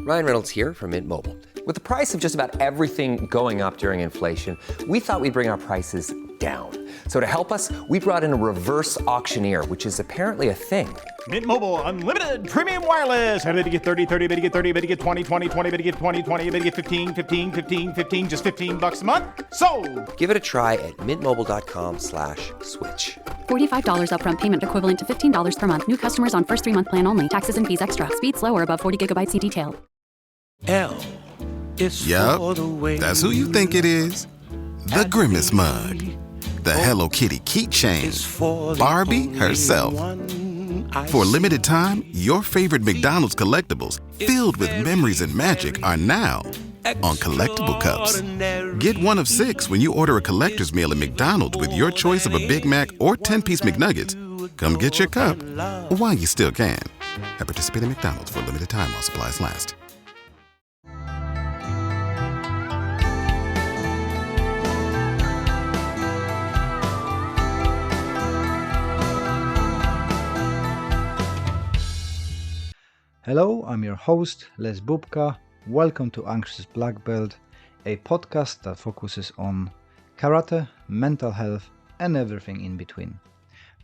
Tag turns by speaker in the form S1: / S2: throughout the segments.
S1: Ryan Reynolds here from Mint Mobile. With the price of just about everything going up during inflation, we thought we'd bring our prices down. So to help us, we brought in a reverse auctioneer, which is apparently a thing.
S2: Mint Mobile Unlimited Premium Wireless. How to get 30, 30, bit to get 30, bit to get 20, 20, 20, bit to get 20, 20, bit to get 15, 15, 15, 15, just $15 a month? Sold!
S1: Give it a try at mintmobile.com/switch.
S3: $45 upfront payment equivalent to $15 per month. New customers on first 3-month plan only. Taxes and fees extra. Speed slower above 40 gigabytes. See detail.
S4: L is
S5: Yup,
S4: for the way
S5: that's who you think it is. The Grimace Mug. The Hello Kitty keychain. Barbie herself. For a limited time, your favorite McDonald's collectibles filled with memories and magic are now on collectible cups. Get one of 6 when you order a collector's meal at McDonald's with your choice of a Big Mac or 10-piece McNuggets. Come get your cup while you still can. At participating McDonald's for a limited time while supplies last.
S6: Hello, I'm your host, Les Bubka. Welcome to Anxious Black Belt, a podcast that focuses on karate, mental health, and everything in between.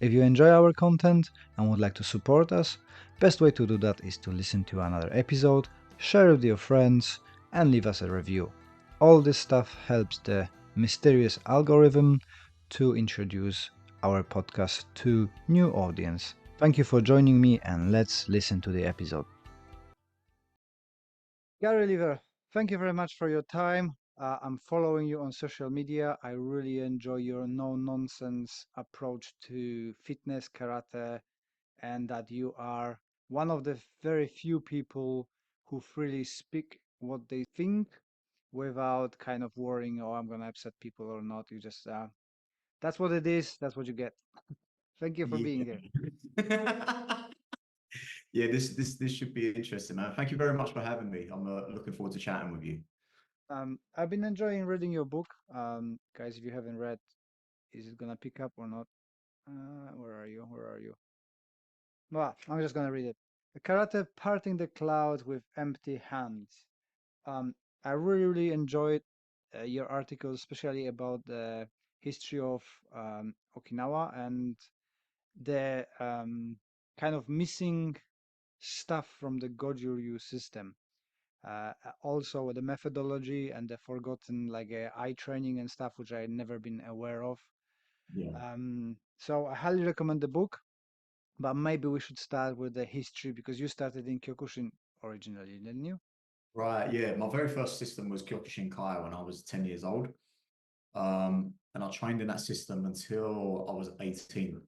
S6: If you enjoy our content and would like to support us, best way to do that is to listen to another episode, share with your friends, and leave us a review. All this stuff helps the mysterious algorithm to introduce our podcast to new audience. Thank you for joining me, and let's listen to the episode. Garry Lever, thank you very much for your time. I'm following you on social media. I really enjoy your no-nonsense approach to fitness, karate, and that you are one of the very few people who freely speak what they think without kind of worrying, oh, I'm going to upset people or not. You just, that's what it is. That's what you get. Thank you for being here.
S7: Yeah, this should be interesting, man. Thank you very much for having me. I'm looking forward to chatting with you.
S6: I've been enjoying reading your book. Guys, if you haven't read, is it gonna pick up or not? Where are you? Well, I'm just gonna read it. Karate Parting the Clouds with Empty Hands. I really enjoyed your article, especially about the history of Okinawa and the kind of missing stuff from the Goju Ryu system. Also the methodology and the forgotten eye training and stuff, which I had never been aware of.
S7: Yeah.
S6: So I highly recommend the book, but maybe we should start with the history because you started in Kyokushin originally, didn't you?
S7: Right, yeah. My very first system was Kyokushin Kai when I was 10 years old. And I trained in that system until I was 18,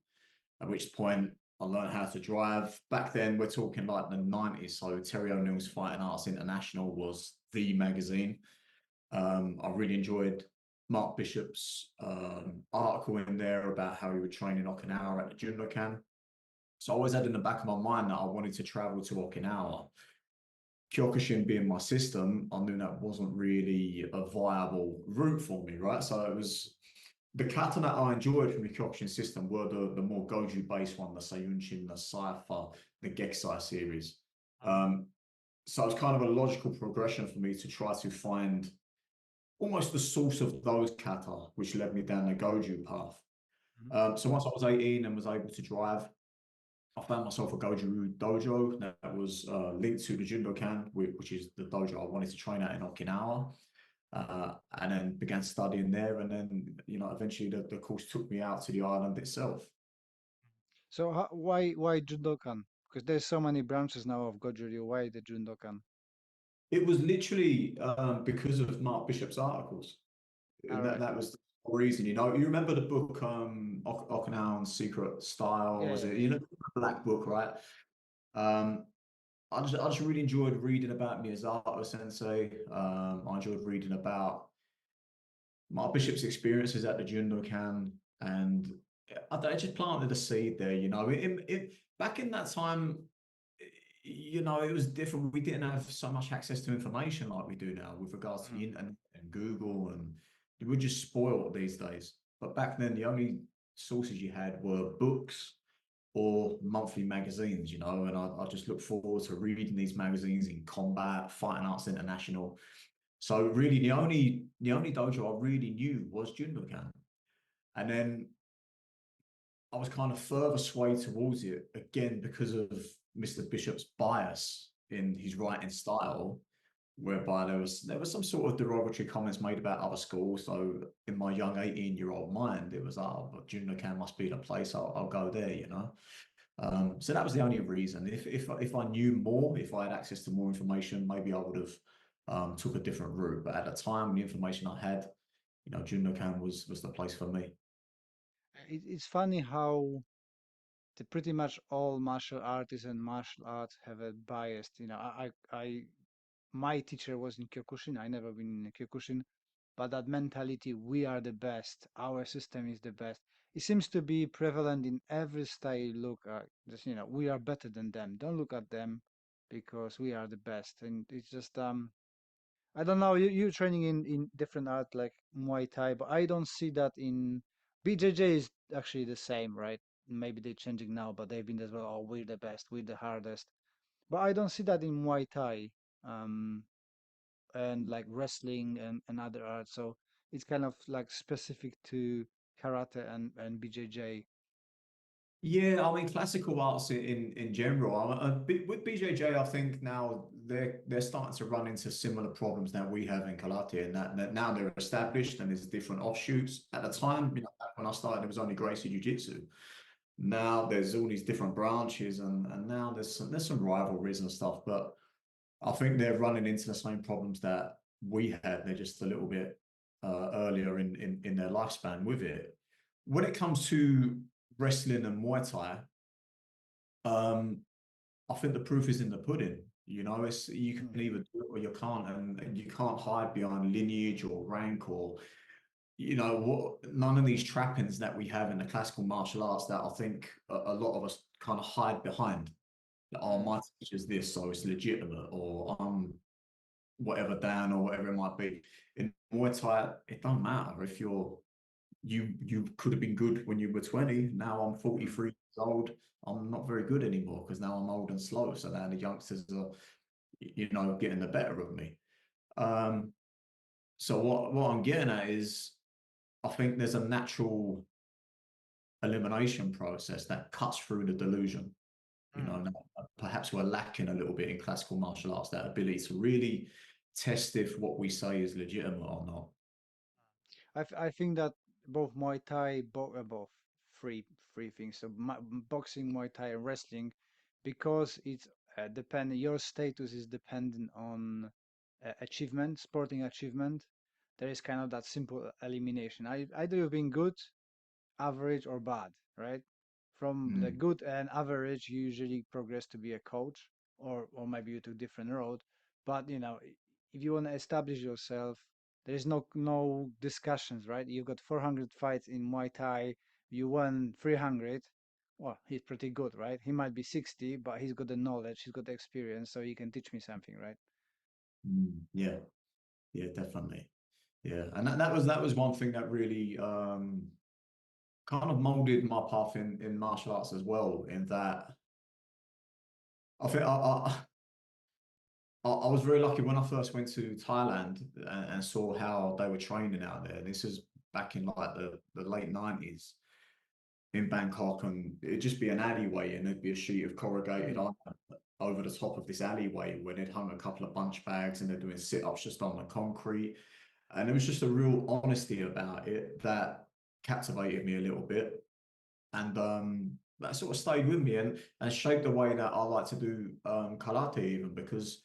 S7: at which point I learned how to drive. Back then, we're talking like the 90s, so Terry O'Neill's Fighting Arts International was the magazine. I really enjoyed Mark Bishop's article in there about how he would train in Okinawa at the Jundokan. So I always had in the back of my mind that I wanted to travel to Okinawa. Kyokushin being my system, I knew that wasn't really a viable route for me, right? So it was the kata that I enjoyed from the Kyokushin system were the more Goju based one, the Seiyunshin, the Cypher, the Geksai series. So it's kind of a logical progression for me to try to find almost the source of those kata, which led me down the Goju path. So once I was 18 and was able to drive, I found myself a Goju Ryu dojo that was linked to the Jundokan, which is the dojo I wanted to train at in Okinawa. And then began studying there, and then eventually the course took me out to the island itself.
S6: So why Jundokan? Because there's so many branches now of Goju Ryu. Why the Jundokan?
S7: It was literally because of Mark Bishop's articles. That was the reason. You remember the book Okinawan Secret Style?
S6: Yeah,
S7: was
S6: yeah.
S7: it? The black book, right? I just really enjoyed reading about Miyazato Sensei. I enjoyed reading about Mark Bishop's experiences at the Jundokan, and I just planted a seed there. Back in that time, it was different. We didn't have so much access to information like we do now with regards to the internet and Google, and we're just spoiled these days. But back then, the only sources you had were books or monthly magazines, you know, and I just look forward to reading these magazines in Combat, Fighting Arts International. So really, the only dojo I really knew was Jundokan, and then I was kind of further swayed towards it again because of Mr. Bishop's bias in his writing style, whereby there was some sort of derogatory comments made about other schools. So in my young 18-year-old mind, it was, oh, but Jundokan must be the place. I'll go there, you know. So that was the only reason. If I knew more, if I had access to more information, maybe I would have took a different route. But at the time, the information I had, you know, Jundokan was the place for me.
S6: It's funny how pretty much all martial artists and martial arts have a bias. You know, my teacher was in Kyokushin. I never been in Kyokushin, but that mentality, we are the best, our system is the best. It seems to be prevalent in every style you look at. Just, you know, we are better than them. Don't look at them because we are the best. And it's just I don't know, you training in different art like Muay Thai, but I don't see that in BJJ is actually the same, right? Maybe they're changing now, but they've been as well, oh, we're the best, we're the hardest. But I don't see that in Muay Thai. Um, and like wrestling and other arts. So it's kind of like specific to karate and BJJ.
S7: Yeah, I mean, classical arts in general. With BJJ, I think now they're starting to run into similar problems that we have in karate, and that now they're established and there's different offshoots. At the time, you know, back when I started, it was only Gracie Jiu-Jitsu. Now there's all these different branches, and now there's some rivalries and stuff. But I think they're running into the same problems that we had. They're just a little bit earlier in their lifespan with it. When it comes to wrestling and Muay Thai, I think the proof is in the pudding. You know, it's you
S6: Mm.
S7: can either do it or you can't, and you can't hide behind lineage or rank or none of these trappings that we have in the classical martial arts that I think a lot of us kind of hide behind. Oh,
S6: Mm.
S7: my teacher's this, so it's legitimate, or whatever Dan or whatever it might be. In Muay Thai, it don't matter if you could have been good when you were 20. Now I'm 43 years old. I'm not very good anymore because now I'm old and slow. So now the youngsters are, getting the better of me. So what I'm getting at is I think there's a natural elimination process that cuts through the delusion.
S6: Mm.
S7: Perhaps we're lacking a little bit in classical martial arts, that ability to really test if what we say is legitimate or not.
S6: I think that both Muay Thai, both free things. So boxing, Muay Thai, and wrestling, because it's dependent. Your status is dependent on achievement, sporting achievement. There is kind of that simple elimination. Either you've been good, average, or bad, right? From the
S7: Mm.
S6: good and average, you usually progress to be a coach, or maybe you took different road. But you know, if you want to establish yourself, there is no discussions, right? You've got 400 fights in Muay Thai, you won 300. Well, he's pretty good, right? He might be 60, but he's got the knowledge, he's got the experience, so he can teach me something, right?
S7: Yeah, yeah, definitely. Yeah, and that was one thing that really kind of molded my path in martial arts as well. In that, I think I was very lucky when I first went to Thailand and saw how they were training out there. This is back in like the late 90s in Bangkok, and it'd just be an alleyway, and there'd be a sheet of corrugated iron over the top of this alleyway where they'd hung a couple of bunch bags and they're doing sit-ups just on the concrete. And there was just a real honesty about it that captivated me a little bit. And that sort of stayed with me and shaped the way that I like to do karate, even because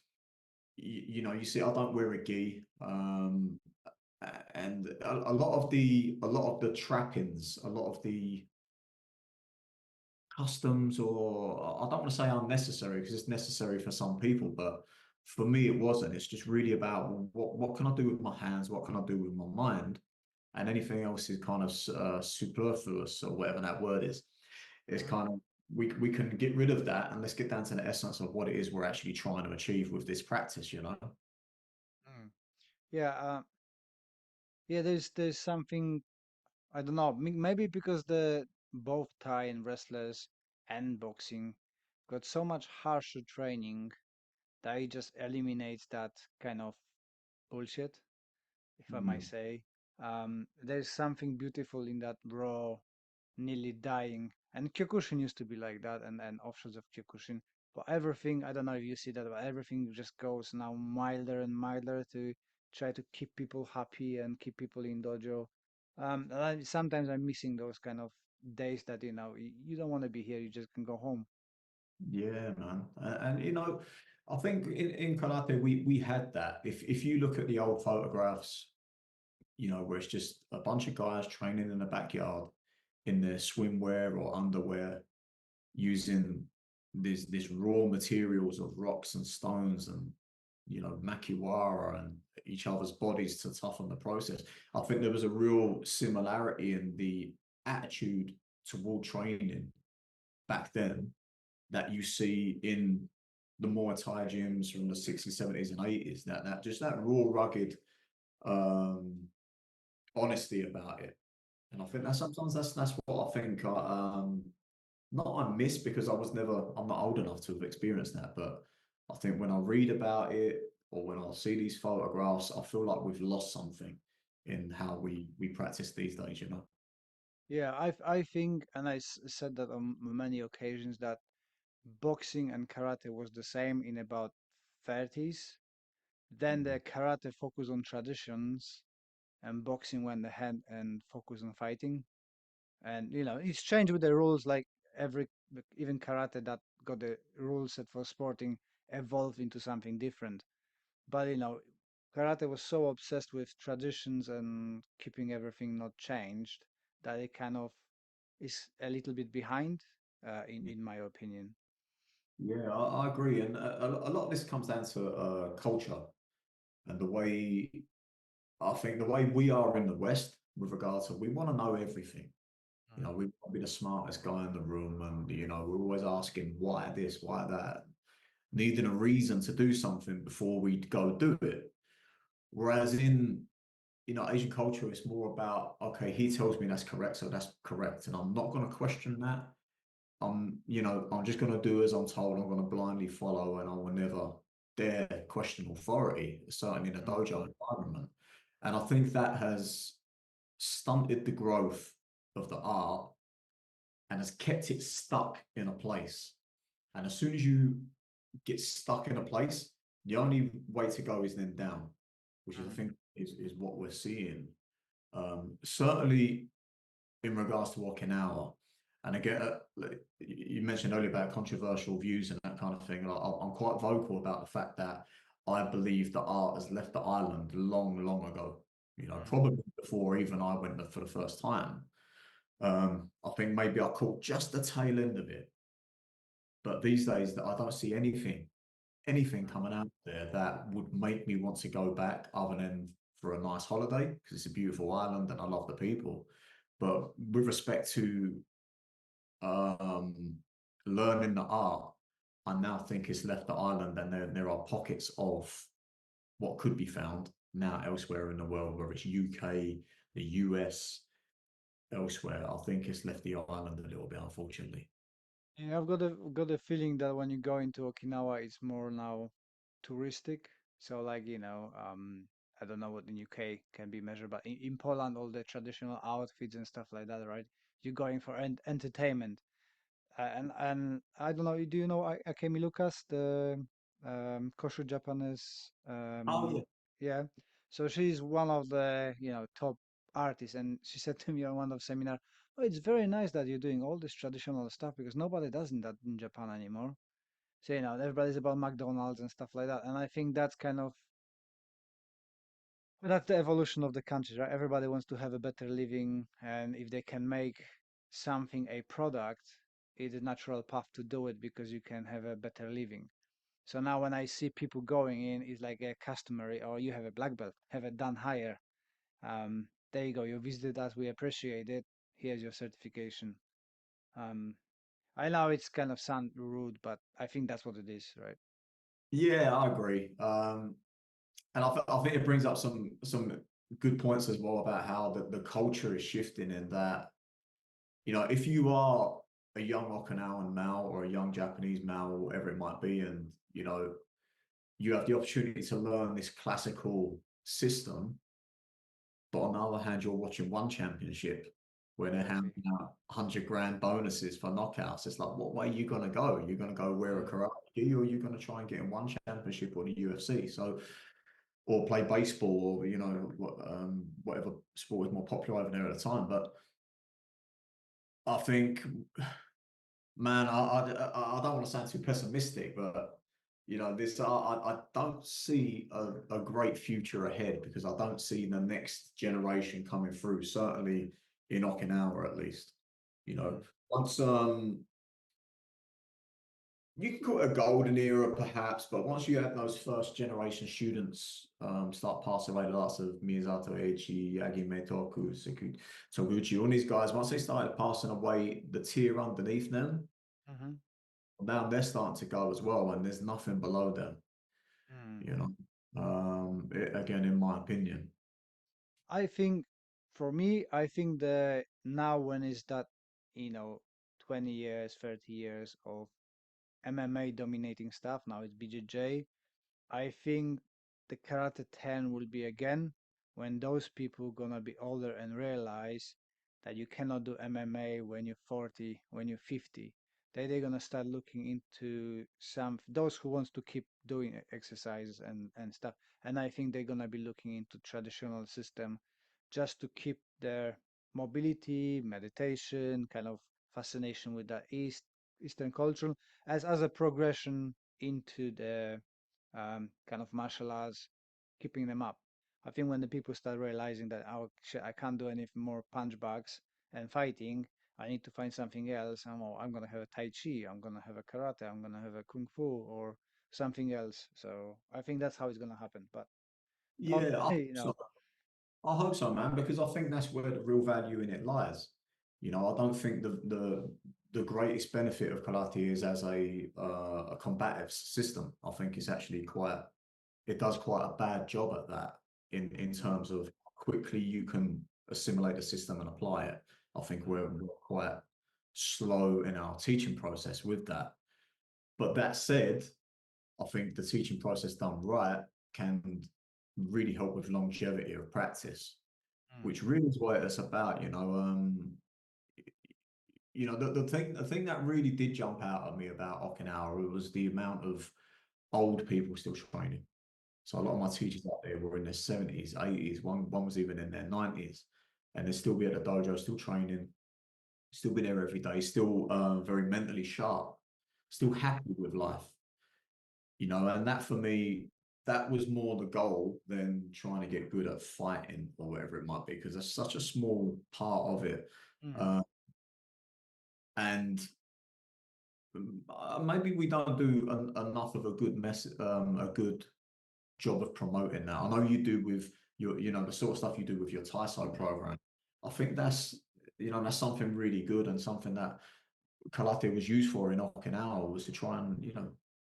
S7: you see, I don't wear a gi. And a lot of the trappings, a lot of the customs, or I don't want to say unnecessary because it's necessary for some people, but for me it wasn't. It's just really about what can I do with my hands, what can I do with my mind, and anything else is kind of superfluous, or whatever that word is. It's kind of we can get rid of that and let's get down to the essence of what it is we're actually trying to achieve with this practice, you know.
S6: Mm. Yeah, yeah. There's something, I don't know. Maybe because the both Thai and wrestlers and boxing got so much harsher training that it just eliminates that kind of bullshit, if I might say. There's something beautiful in that raw, nearly dying. And Kyokushin used to be like that, and offshoots of Kyokushin. But everything, I don't know if you see that, but everything just goes now milder and milder to try to keep people happy and keep people in dojo. Sometimes I'm missing those kind of days that, you don't want to be here, you just can go home.
S7: Yeah, man. And you know, I think in karate we had that. If you look at the old photographs, you know, where it's just a bunch of guys training in the backyard in their swimwear or underwear, using these raw materials of rocks and stones and makiwara and each other's bodies to toughen the process. I think there was a real similarity in the attitude toward training back then that you see in the Muay Thai gyms from the 60s, 70s, and 80s. That raw, rugged honesty about it. And I think that sometimes that's what I think not I miss, because I'm not old enough to have experienced that, but I think when I read about it or when I see these photographs, I feel like we've lost something in how we practice these days, you know.
S6: Yeah, I think, and said that on many occasions, that boxing and karate was the same in about 30s. Then the karate focused on traditions, and boxing went ahead and focused on fighting. And it's changed with the rules. Like even karate that got the rules set for sporting evolved into something different. But karate was so obsessed with traditions and keeping everything not changed that it kind of is a little bit behind, in my opinion.
S7: Yeah, I agree. And a lot of this comes down to culture and the way, I think the way we are in the West with regard to, we want to know everything. You know, we want to be the smartest guy in the room, and we're always asking why this, why that, needing a reason to do something before we go do it. Whereas in Asian culture, it's more about, okay, he tells me that's correct, so that's correct, and I'm not going to question that. I'm just going to do as I'm told. I'm going to blindly follow, and I will never dare question authority, certainly in a dojo environment. And I think that has stunted the growth of the art and has kept it stuck in a place. And as soon as you get stuck in a place, the only way to go is then down, which is, I think, is what we're seeing. Certainly in regards to Okinawa. And again, you mentioned earlier about controversial views and that kind of thing. I'm quite vocal about the fact that I believe the art has left the island long, long ago. Probably before even I went there for the first time. I think maybe I caught just the tail end of it. But these days, that I don't see anything coming out there that would make me want to go back, other than for a nice holiday, because it's a beautiful island and I love the people. But with respect to learning the art, I now think it's left the island, and there are pockets of what could be found now elsewhere in the world, whether it's UK, the US, elsewhere. I think it's left the island a little bit, unfortunately.
S6: Yeah, I've got a feeling that when you go into Okinawa, it's more now touristic. So like, I don't know what in UK can be measured, but in Poland, all the traditional outfits and stuff like that, right? You're going for entertainment. And I don't know, do you know Akemi Lucas, the kosher Japanese?
S7: Oh yeah.
S6: Yeah. So she's one of the top artists, and she said to me on one of seminar, "Oh, it's very nice that you're doing all this traditional stuff because nobody does that in Japan anymore." So everybody's about McDonald's and stuff like that, and I think that's the evolution of the country, right? Everybody wants to have a better living, and if they can make something a product, it's a natural path to do it because you can have a better living. So now when I see people going in, it's like a customary, or you have a black belt, have it done higher. There you go. You visited us. We appreciate it. Here's your certification. Um, I know it's kind of sound rude, but I think that's what it is, right?
S7: Yeah, I agree. And I think it brings up some good points as well about how the culture is shifting, and that if you are a young Okinawan male or a young Japanese male, or whatever it might be, and you have the opportunity to learn this classical system, but on the other hand, you're watching one championship where they're
S6: Exactly.
S7: handing out 100 grand bonuses for knockouts. It's like, what way are you going to go? You're going to go wear a karate gi, or you're going to try and get in one championship or the UFC? So, or play baseball, or whatever sport was more popular over there at the time. But I think, man, I don't want to sound too pessimistic, but I don't see a great future ahead, because I don't see the next generation coming through, certainly in Okinawa at least. Once you can call it a golden era perhaps, but once you have those first generation students start passing away, the likes of Miyazato Eiichi, Yagime Toku, Toguchi, all these guys, once they started passing away, the tier underneath them, now they're starting to go as well, and there's nothing below them. Again, in my opinion.
S6: I think, for me, I think that now when is that, 20 years, 30 years of MMA dominating stuff, now it's BJJ. I think the Karate 10 will be again when those people gonna be older and realize that you cannot do MMA when you're 40, when you're 50. They're gonna start looking into those who wants to keep doing exercises and stuff. And I think they're gonna be looking into traditional system just to keep their mobility, meditation, kind of fascination with the Eastern culture as a progression into the kind of martial arts, keeping them up. I think when the people start realizing that, oh shit, I can't do any more punch bags and fighting, I need to find something else. I'm gonna have a Tai Chi, I'm gonna have a karate, I'm gonna have a Kung Fu or something else. So I think that's how it's gonna happen. But
S7: Yeah,
S6: you know,
S7: I hope so, man, because I think that's where the real value in it lies. I don't think the greatest benefit of karate is as a combative system. I think it's actually it does quite a bad job at that in terms of how quickly you can assimilate the system and apply it. I think we're quite slow in our teaching process with that. But that said, I think the teaching process done right can really help with longevity of practice, which really is what it's about. The thing that really did jump out at me about Okinawa was the amount of old people still training. So a lot of my teachers out there were in their 70s, 80s. One was even in their 90s, and they'd still be at the dojo, still training, still be there every day, still very mentally sharp, still happy with life. And that for me, that was more the goal than trying to get good at fighting or whatever it might be, because that's such a small part of it. And maybe we don't do enough of a good job of promoting that. I know you do with the sort of stuff you do with your Taiso program. I think that's something really good, and something that karate was used for in Okinawa, was to try and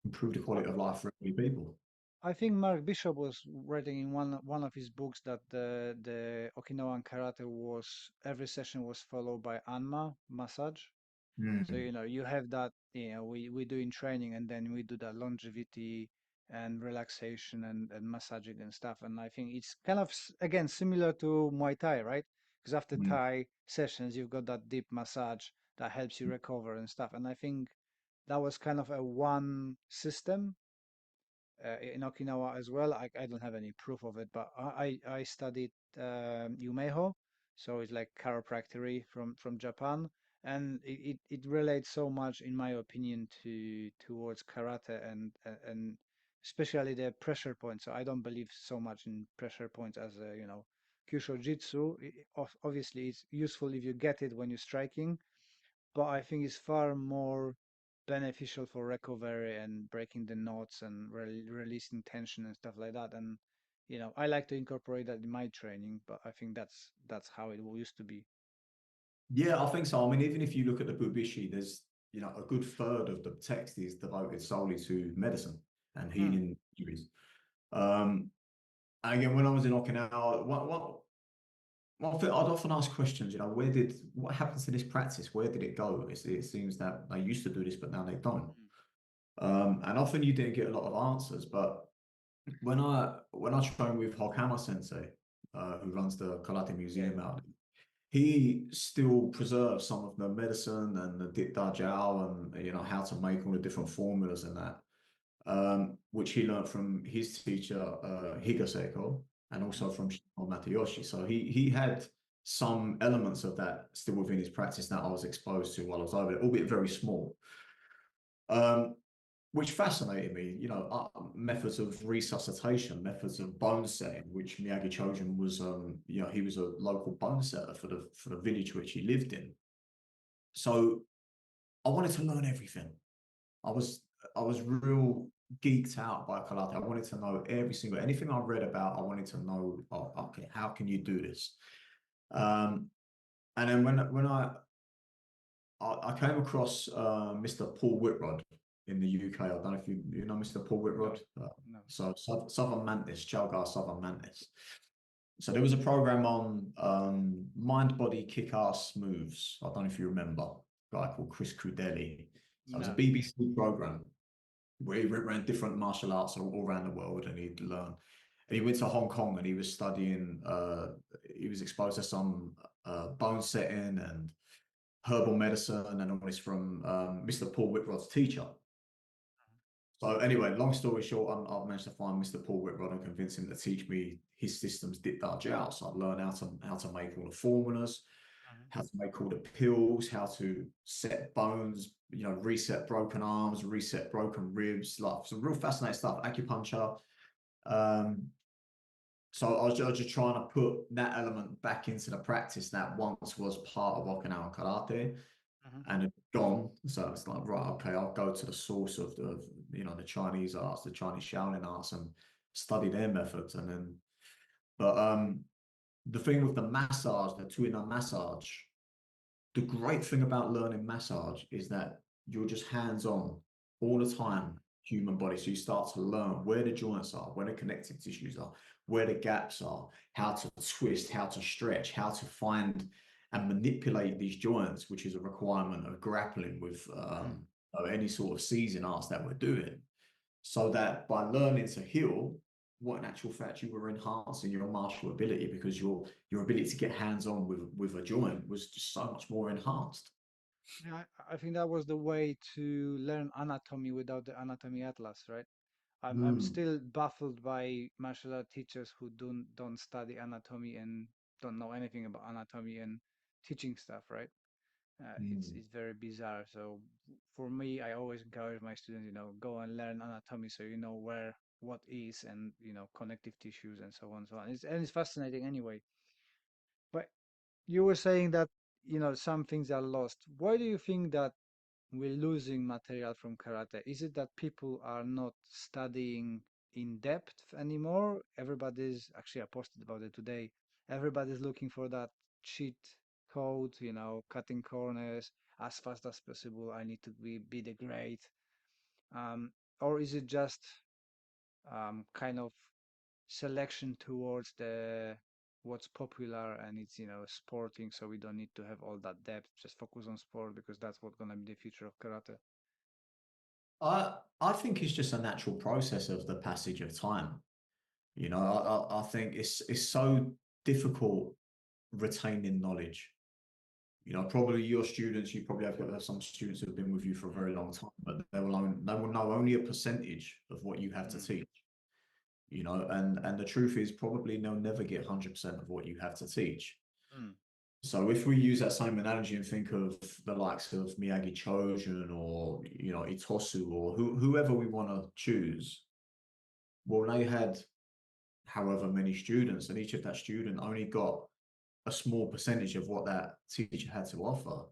S7: improve the quality of life for many people.
S6: I think Mark Bishop was writing in one of his books that the Okinawan Karate was every session was followed by Anma massage. So you have that, we do in training, and then we do that longevity and relaxation and massaging and stuff. And I think it's kind of again similar to Muay Thai, right? Because after Thai sessions, you've got that deep massage that helps you recover and stuff. And I think that was kind of a one system in Okinawa as well. I don't have any proof of it, but I studied Yumeho, so it's like chiropractic from Japan, and it relates so much, in my opinion, towards karate and especially the pressure points. So I don't believe so much in pressure points as Kyusho Jitsu. Obviously, it's useful if you get it when you're striking, but I think it's far more beneficial for recovery and breaking the knots and releasing tension and stuff like that. And I like to incorporate that in my training, but I think that's how it used to be.
S7: Yeah, I think so. I mean, even if you look at the Bubishi, there's a good third of the text is devoted solely to medicine and healing injuries. And again, when I was in Okinawa, I'd often ask questions, what happened to this practice? Where did it go? It seems that they used to do this, but now they don't. And often you didn't get a lot of answers. But when I train with Okinawan Sensei, who runs the Karate Museum out, he still preserves some of the medicine and the Dit Da Jiao and how to make all the different formulas and that, which he learned from his teacher Higaseko and also from Shinon Matayoshi. So he had some elements of that still within his practice that I was exposed to while I was over there, albeit very small. Which fascinated me, methods of resuscitation, methods of bone setting, which Miyagi Chojun was, he was a local bone setter for the village which he lived in. So I wanted to learn everything. I was real geeked out by karate. I wanted to know anything I read about. I wanted to know, okay, how can you do this? And then when I came across Mr. Paul Whitrod in the UK. I don't know if you know Mr. Paul Whitrod.
S6: No.
S7: So Southern Mantis, Chalgar Southern Mantis. So there was a program on mind, body, kick-ass moves. I don't know if you remember. A guy called Chris Crudelli. So it was a BBC program where he went around different martial arts all around the world, and he'd learn. And he went to Hong Kong and he was studying. He was exposed to some bone setting and herbal medicine and all this from Mr. Paul Whitrod's teacher. So anyway, long story short, I've managed to find Mr. Paul Whitrod and convince him to teach me his systems Dit Da Jiao. So I learned how to make all the formulas, how to make all the pills, how to set bones, reset broken arms, reset broken ribs, like some real fascinating stuff, acupuncture. So I was just trying to put that element back into the practice that once was part of Okinawan Karate. And it's gone. So it's like, right, okay, I'll go to the source of the Chinese arts, the Chinese Shaolin arts, and study their methods. And then, but the thing with the massage, the Tuina massage, the great thing about learning massage is that you're just hands-on all the time, human body. So you start to learn where the joints are, where the connective tissues are, where the gaps are, how to twist, how to stretch, how to find and manipulate these joints, which is a requirement of grappling with any sort of seizing arts that we're doing. So that by learning to heal, what in actual fact you were enhancing your martial ability, because your ability to get hands-on with a joint was just so much more enhanced.
S6: Yeah, I think that was the way to learn anatomy without the anatomy atlas, right? I'm still baffled by martial art teachers who don't study anatomy and don't know anything about anatomy and teaching stuff, right? It's very bizarre. So for me, I always encourage my students, go and learn anatomy so you know where what is, and connective tissues and so on and so on. It's fascinating anyway. But you were saying that some things are lost. Why do you think that we're losing material from karate? Is it that people are not studying in depth anymore? Everybody's actually, I posted about it today. Everybody's looking for that cheat code, cutting corners as fast as possible. I need to be the great. Or is it just kind of selection towards the what's popular, and it's sporting, so we don't need to have all that depth, just focus on sport because that's what's going to be the future of karate?
S7: I think it's just a natural process of the passage of time. I think it's so difficult retaining knowledge. Probably your students, you probably have some students who have been with you for a very long time, but they will know only a percentage of what you have to teach. And the truth is probably they'll never get 100% of what you have to teach. So if we use that same analogy and think of the likes of Miyagi Chojun or Itosu or whoever we want to choose, well, they had however many students, and each of that student only got a small percentage of what that teacher had to offer.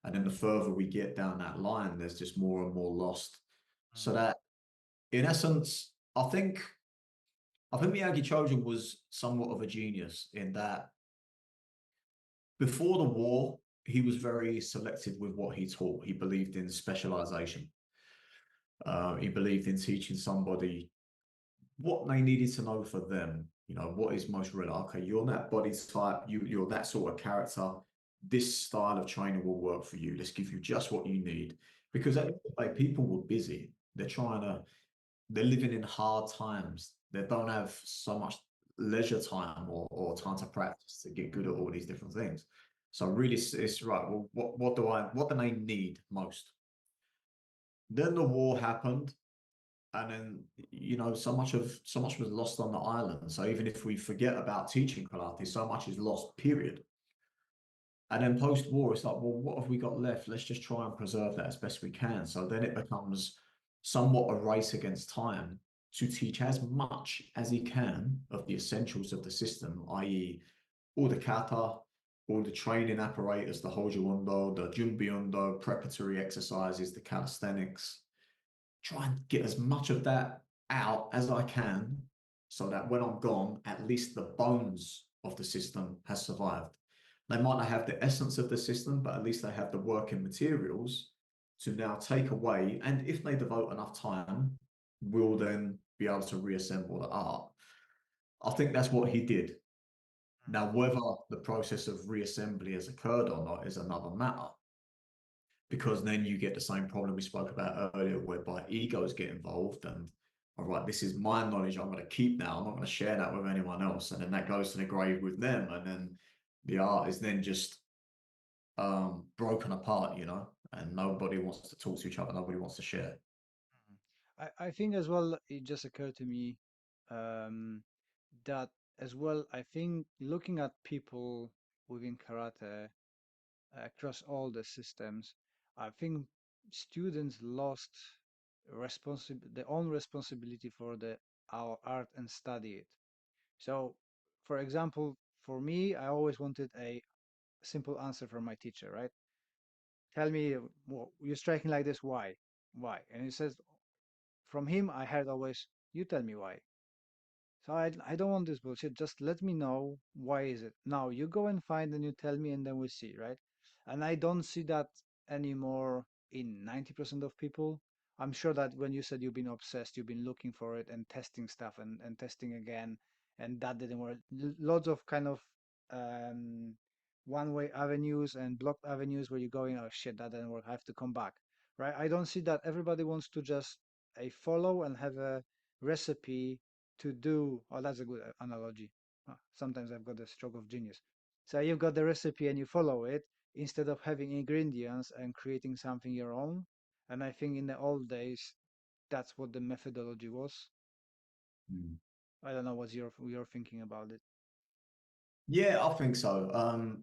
S7: And then the further we get down that line, there's just more and more lost. So that, in essence, I think Miyagi Chojun was somewhat of a genius in that before the war, he was very selective with what he taught. He believed in specialization. He believed in teaching somebody what they needed to know for them, You know, what is most real? Okay, you're that body type, you're that sort of character. This style of training will work for you. Let's give you just what you need. Because at the end of the day, people were busy. They're living in hard times. They don't have so much leisure time or time to practice to get good at all these different things. So really, it's right. Well, what do they need most? Then the war happened, and then so much was lost on the island. So even if we forget about teaching karate, so much is lost. Period. And then post-war, it's like, well, what have we got left? Let's just try and preserve that as best we can. So then it becomes somewhat a race against time to teach as much as he can of the essentials of the system, i.e., all the kata, all the training apparatus, the Hojo Undo, the Junbi Undo, preparatory exercises, the calisthenics. Try and get as much of that out as I can so that when I'm gone, at least the bones of the system has survived. They might not have the essence of the system, but at least they have the working materials to now take away. And if they devote enough time, we'll then be able to reassemble the art. I think that's what he did. Now, whether the process of reassembly has occurred or not is another matter. Because then you get the same problem we spoke about earlier, whereby egos get involved and, all right, this is my knowledge I'm going to keep now. I'm not going to share that with anyone else. And then that goes to the grave with them. And then the art is then just broken apart, and nobody wants to talk to each other. Nobody wants to share.
S6: I think as well, it just occurred to me that as well, I think looking at people within karate across all the systems, I think students lost their own responsibility for our art and study it. So, for example, for me, I always wanted a simple answer from my teacher, right? Tell me, you're striking like this, why? Why? And he says, from him, I heard always, you tell me why. So I don't want this bullshit. Just let me know why is it. Now you go and find and you tell me and then we see, right? And I don't see that anymore in 90% of people. I'm sure that when you said you've been obsessed, you've been looking for it and testing stuff and testing again, and that didn't work. Lots of kind of um, one-way avenues and blocked avenues where you're going, oh shit, that didn't work. I have to come back, right? I don't see that everybody wants to just a follow and have a recipe to do. Oh, that's a good analogy. Sometimes I've got a stroke of genius. So you've got the recipe and you follow it instead of having ingredients and creating something your own. And I think in the old days, that's what the methodology was. I don't know what you're thinking about it.
S7: Yeah, I think so.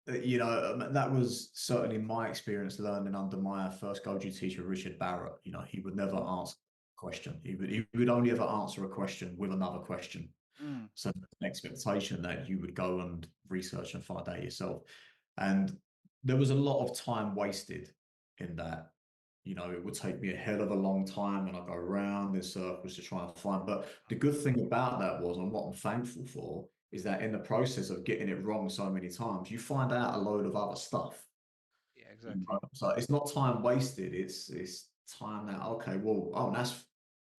S7: That was certainly my experience learning under my first Goju teacher, Richard Barrett. He would never answer a question. He would only ever answer a question with another question. So an expectation that you would go and research and find out yourself. And there was a lot of time wasted in that. It would take me a hell of a long time and I'd go around in circles to try and find. But the good thing about that was, and what I'm thankful for, is that in the process of getting it wrong so many times, you find out a load of other stuff.
S6: Yeah, exactly.
S7: So it's not time wasted. It's time that, okay, well, oh, that's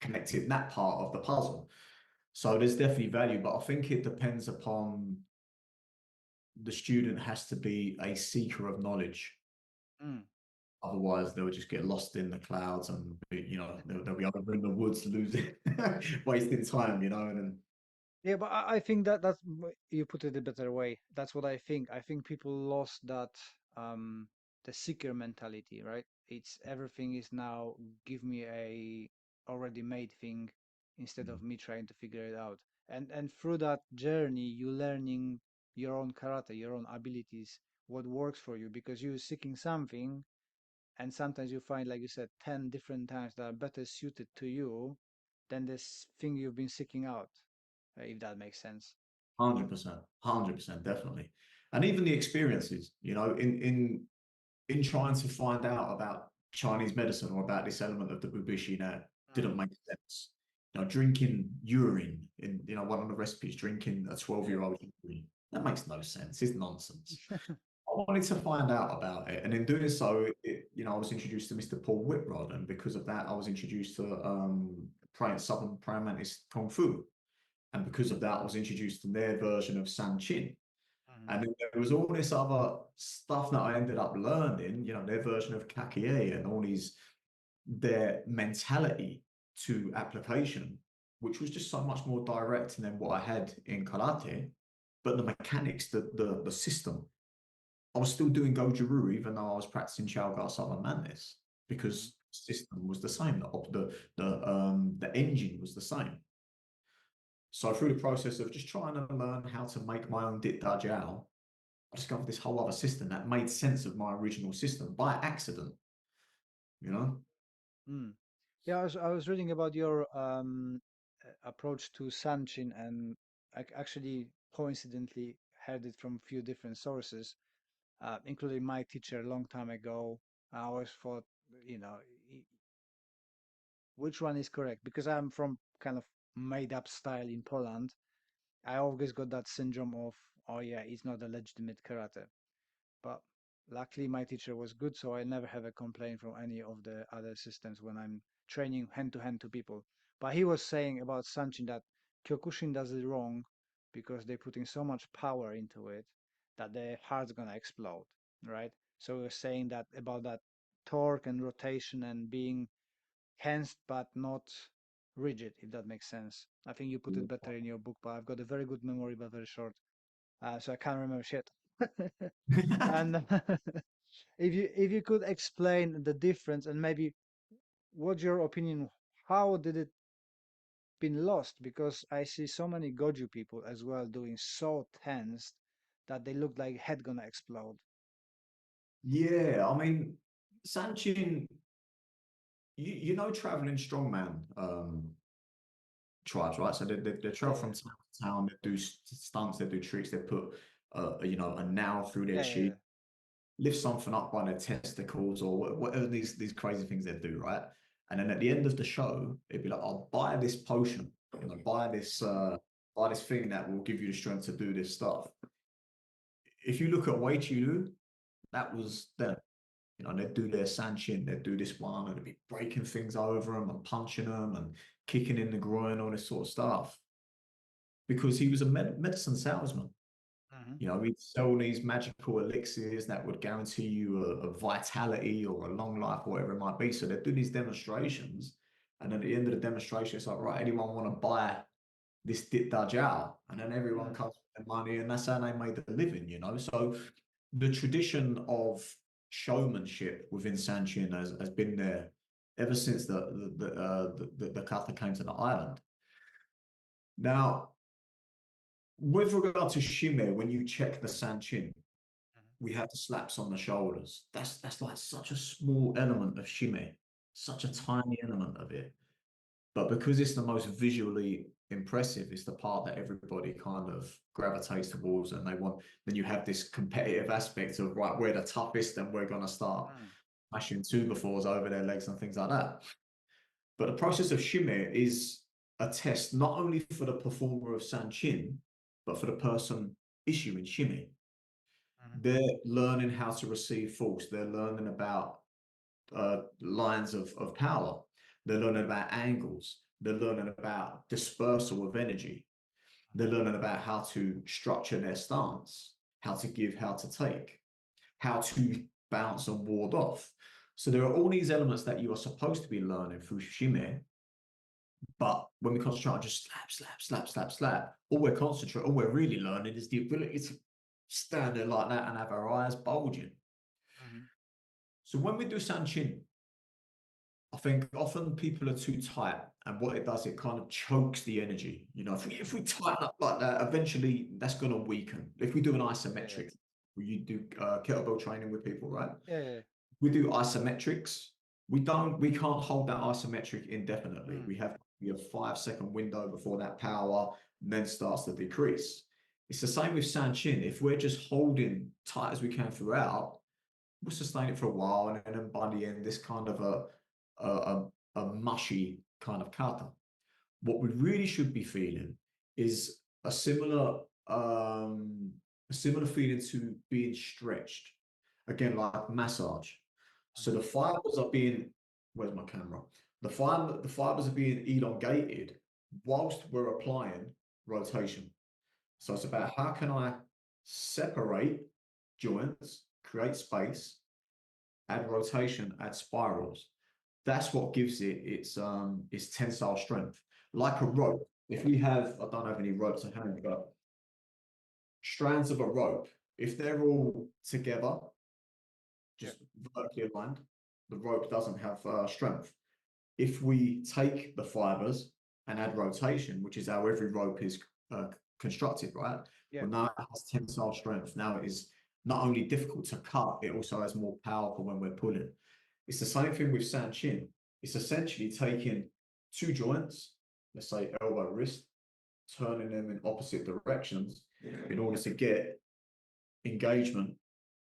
S7: connected that part of the puzzle. So there's definitely value, but I think it depends upon the student has to be a seeker of knowledge. Otherwise, they'll just get lost in the clouds and, they'll be over in the woods losing, wasting time, and
S6: Yeah, but I think that's you put it a better way. That's what I think. I think people lost that the seeker mentality, right? It's everything is now give me a already made thing instead of me trying to figure it out. And through that journey, you learning your own karate, your own abilities, what works for you, because you're seeking something, and sometimes you find, like you said, 10 different times that are better suited to you than this thing you've been seeking out, if that makes sense.
S7: 100%, definitely. And even the experiences, in trying to find out about Chinese medicine or about this element of the Bubishi that didn't make sense. Drinking urine in, one of the recipes, drinking a 12-year-old urine, that makes no sense. It's nonsense. I wanted to find out about it. And in doing so, I was introduced to Mr. Paul Whitrod. And because of that, I was introduced to Southern Praying Mantis Kung Fu. And because of that, I was introduced to their version of Sanchin.
S6: Mhm.
S7: And then there was all this other stuff that I ended up learning, you know, their version of Kakie and all these, their mentality to application, which was just so much more direct than what I had in karate. But the mechanics, the system, I was still doing Goju Ryu even though I was practicing Shaogai Southern Madness, because the system was the same. The engine was the same. So through the process of just trying to learn how to make my own Dit Da Jiao, I discovered this whole other system that made sense of my original system by accident, you know?
S6: Mm. Yeah, I was reading about your approach to Sanchin, and I actually coincidentally heard it from a few different sources, including my teacher a long time ago. I always thought, you know, which one is correct? Because I'm from kind of made up style in Poland. I always got that syndrome of, oh yeah, it's not a legitimate karate. But luckily, my teacher was good, so I never have a complaint from any of the other systems when I'm training hand to hand to people. But he was saying about Sanchin that Kyokushin does it wrong because they're putting so much power into it that their heart's gonna explode, right? So he was saying that about that torque and rotation and being hensed but not rigid, if that makes sense. I think you put it better in your book, but I've got a very good memory, but very short, so I can't remember shit. And if you could explain the difference and maybe what's your opinion, how did it been lost? Because I see so many Goju people as well doing so tensed that they look like head gonna explode.
S7: Yeah, I mean, Sanchin, you know, traveling strongman tribes, right? So they travel
S6: Yeah,
S7: from town to town, they do stunts, they do tricks, they put, you know, a nail through their
S6: yeah, yeah,
S7: cheek, lift something up by their testicles, or whatever these crazy things they do, right? And then at the end of the show, it'd be like, I'll buy this potion, you know, buy this thing that will give you the strength to do this stuff. If you look at Wei Lu, that was them. You know, they'd do their Sanchin, they'd do this one, and they'd be breaking things over them and punching them and kicking in the groin, all this sort of stuff. Because he was a medicine salesman.
S6: yeah.
S7: You know, he'd sell these magical elixirs that would guarantee you a vitality or a long life, or whatever it might be. So they'd do these demonstrations. And then at the end of the demonstration, it's like, right, anyone want to buy this Dit Da Jiao? And then everyone comes with their money, and that's how they made a living, you know? So the tradition of showmanship within Sanchin has been there ever since the kata came to the island. Now, with regard to shime, when you check the Sanchin, we have the slaps on the shoulders. That's like such a small element of shime, such a tiny element of it. But because it's the most visually impressive, it's the part that everybody kind of gravitates towards, and they want. Then you have this competitive aspect of, right, we're the toughest, and we're going to start smashing two befores over their legs and things like that. But the process of shime is a test not only for the performer of Sanchin, but for the person issuing shime. They're learning how to receive force. They're learning about lines of power. They're learning about angles. They're learning about dispersal of energy. They're learning about how to structure their stance, how to give, how to take, how to bounce and ward off. So there are all these elements that you are supposed to be learning through shime. But when we concentrate on just slap, slap, slap, slap, slap, all we're really learning is the ability to stand there like that and have our eyes bulging. So when we do Sanchin, I think often people are too tight, and what it does, it kind of chokes the energy. You know, if we tighten up like that, eventually that's going to weaken. If we do an isometric, you do kettlebell training with people, right?
S6: Yeah.
S7: We do isometrics. We can't hold that isometric indefinitely. We have a 5-second window before that power then starts to decrease. It's the same with Sanchin. If we're just holding tight as we can throughout, we'll sustain it for a while, and then by the end, this kind of a mushy kind of kata. What we really should be feeling is a similar feeling to being stretched. Again, like massage. So the fibers are being, where's my camera? The fibers are being elongated whilst we're applying rotation. So it's about how can I separate joints, create space, add rotation, add spirals. That's what gives it its tensile strength. Like a rope. If we have, I don't have any ropes at hand, but strands of a rope, if they're all together, just vertically aligned, the rope doesn't have strength. If we take the fibers and add rotation, which is how every rope is constructed, right?
S6: Yeah.
S7: Well, now it has tensile strength. Now it is not only difficult to cut, it also has more powerful when we're pulling. It's the same thing with San Chin. It's essentially taking two joints, let's say elbow, wrist, turning them in opposite directions in order to get engagement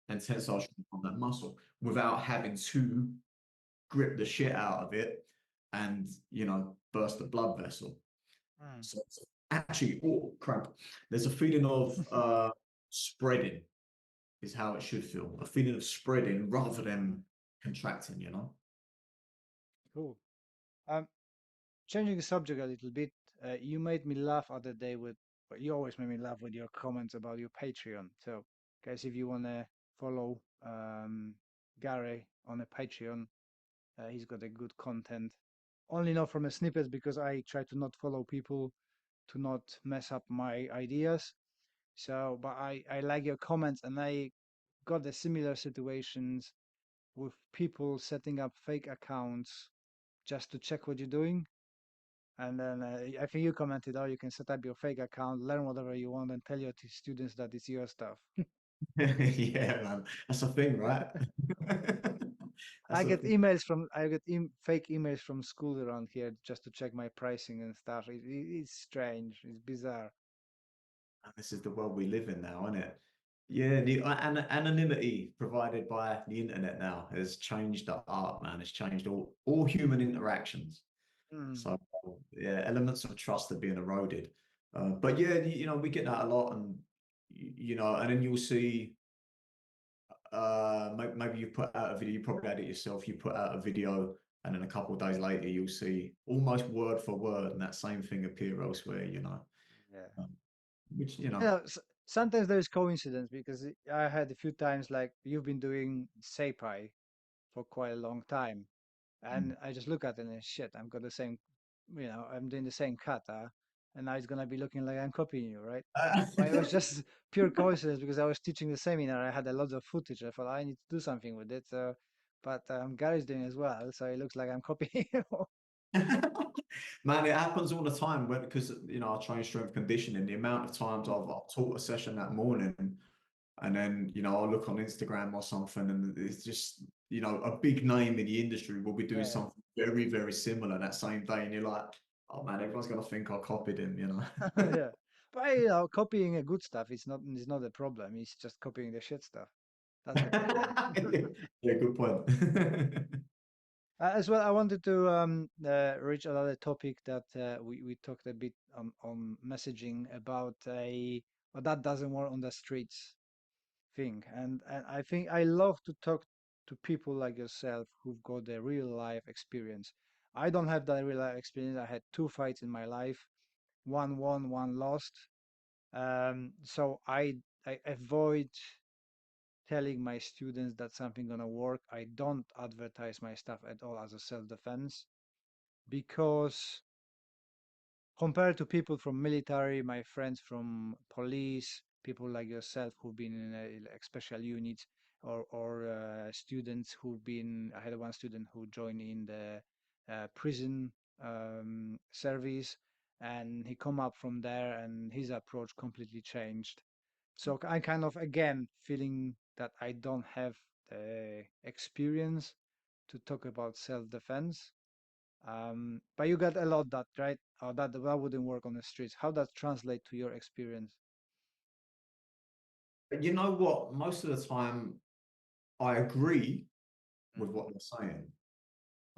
S7: and tensile strength on that muscle without having to grip the shit out of it and, you know, burst the blood vessel. So it's actually, oh crap, there's a feeling of spreading is how it should feel. A feeling of spreading rather than contracting, you know?
S6: Cool. Changing the subject a little bit, you made me laugh other day with, well, you always make me laugh with your comments about your Patreon. So, guys, if you want to follow Garry on a Patreon, he's got a good content. Only not from a snippets because I try to not follow people to not mess up my ideas. So, but I like your comments, and I got the similar situations with people setting up fake accounts just to check what you're doing. And then I think you commented, oh, you can set up your fake account, learn whatever you want, and tell your students that it's your stuff.
S7: Yeah, man, that's a thing, right?
S6: I get emails from fake emails from schools around here just to check my pricing and stuff. It's strange. It's bizarre.
S7: And this is the world we live in now, isn't it? Yeah, the anonymity provided by the internet now has changed the art, man. It's changed all human interactions. So yeah, elements of trust are being eroded. But yeah, you know, we get that a lot, and you know, and then you'll see maybe you put out a video, you probably had it yourself, you put out a video, and then a couple of days later you'll see almost word for word and that same thing appear elsewhere, you know.
S6: Yeah.
S7: Which, you know.
S6: You know, sometimes there's coincidence because I had a few times like you've been doing Seipai for quite a long time, and I just look at it and shit, I've got the same, you know, I'm doing the same kata, and now it's gonna be looking like I'm copying you, right? But it was just pure coincidence because I was teaching the seminar. I had a lot of footage. I thought I need to do something with it. So, but Gary's doing as well, so it looks like I'm copying him.
S7: Man, it happens all the time because you know I train strength conditioning. The amount of times I've taught a session that morning, and then you know I'll look on Instagram or something, and it's just you know a big name in the industry will be doing something very very similar that same day, and you're like, oh man, everyone's gonna think I copied him, you know.
S6: Yeah, but you know, copying a good stuff is not a problem. It's just copying the shit stuff. That's the problem.
S7: Yeah, good point.
S6: As well, I wanted to reach another topic that we talked a bit on messaging about well, that doesn't work on the streets thing. And I think I love to talk to people like yourself who've got the real life experience. I don't have that real life experience. I had two fights in my life, one won, one lost. So I avoid telling my students that something gonna work. I don't advertise my stuff at all as a self-defense because compared to people from military, my friends from police, people like yourself who've been in like special units, or students who've been. I had one student who joined in the prison service, and he come up from there, and his approach completely changed. So I kind of again feeling that I don't have the experience to talk about self-defense. But you got a lot that, right? That wouldn't work on the streets. How does translate to your experience?
S7: You know what? Most of the time, I agree with what they're saying.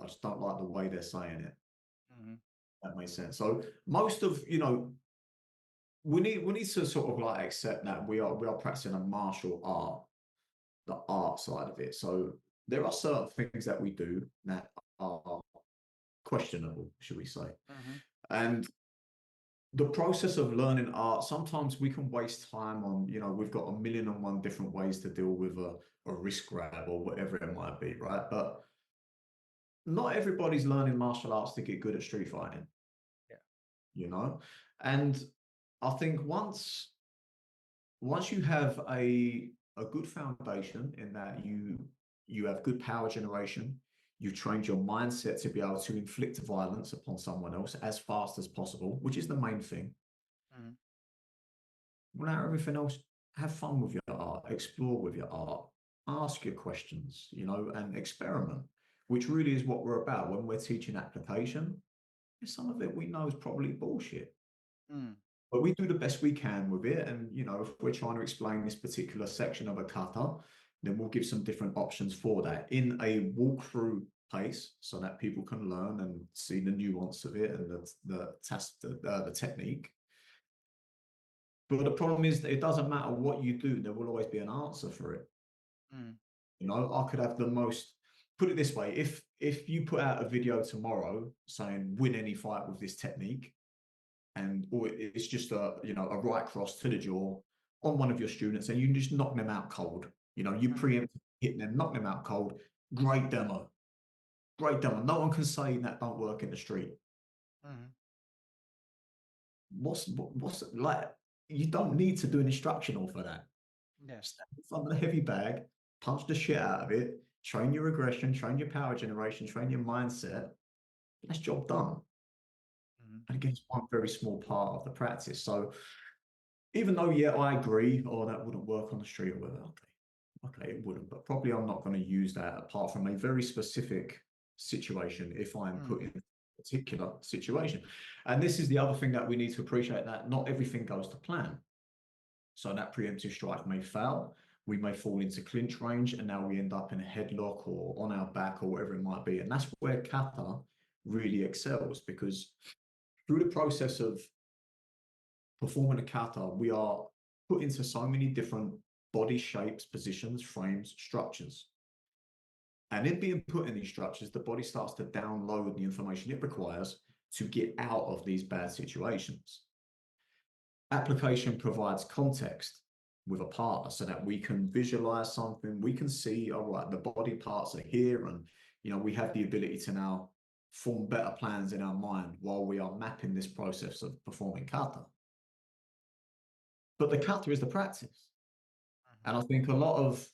S7: I just don't like the way they're saying it.
S6: Mm-hmm.
S7: That makes sense. So most of you know, we need to sort of like accept that we are practicing a martial art, the art side of it. So there are certain things that we do that are questionable, should we say?
S6: Mm-hmm.
S7: And the process of learning art, sometimes we can waste time on, we've got a million and one different ways to deal with a wrist grab or whatever it might be, right? But not everybody's learning martial arts to get good at street fighting,
S6: Yeah.
S7: And I think once you have a good foundation in that you have good power generation, you've trained your mindset to be able to inflict violence upon someone else as fast as possible, which is the main thing.
S6: Mhm.
S7: Well, now everything else, have fun with your art, explore with your art, ask your questions, and experiment, which really is what we're about when we're teaching application. Some of it we know is probably bullshit,
S6: Mm.
S7: but we do the best we can with it. And, if we're trying to explain this particular section of a kata, then we'll give some different options for that in a walkthrough pace so that people can learn and see the nuance of it and the technique. But the problem is that it doesn't matter what you do, there will always be an answer for it.
S6: Mm.
S7: I could have the most, put it this way, if you put out a video tomorrow saying win any fight with this technique, or it's just a right cross to the jaw on one of your students, and you can just knock them out cold. You preempt hitting them, knock them out cold. Great demo. Great demo. No one can say that don't work in the street.
S6: Mhm.
S7: What's like? You don't need to do an instructional for that.
S6: Yeah.
S7: Stand in front of the heavy bag, punch the shit out of it, train your aggression, train your power generation, train your mindset. That's job done.
S6: Mhm.
S7: And again, it's one very small part of the practice. So even though, yeah, I agree, that wouldn't work on the street or whatever. Okay, it wouldn't, but probably I'm not going to use that apart from a very specific situation if I'm
S6: Mm.
S7: put in a particular situation. And this is the other thing that we need to appreciate, that not everything goes to plan. So that preemptive strike may fail. We may fall into clinch range, and now we end up in a headlock or on our back or whatever it might be. And that's where kata really excels, because through the process of performing a kata, we are put into so many different body shapes, positions, frames, structures. And in being put in these structures, the body starts to download the information it requires to get out of these bad situations. Application provides context with a partner so that we can visualize something. We can see, all right, the body parts are here, and we have the ability to now form better plans in our mind while we are mapping this process of performing kata. But the kata is the practice. And I think a lot of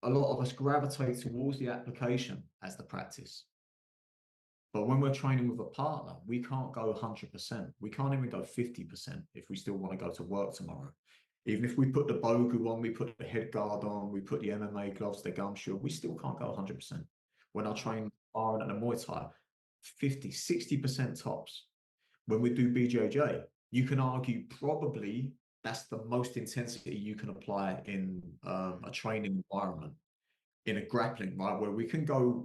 S7: us gravitate towards the application as the practice. But when we're training with a partner, we can't go 100%. We can't even go 50% if we still want to go to work tomorrow. Even if we put the bogu on, we put the head guard on, we put the MMA gloves, the gumshoe, we still can't go 100%. When I train sparring and a Muay Thai, 50, 60% tops. When we do BJJ, you can argue probably that's the most intensity you can apply in a training environment, in a grappling, right? Where we can go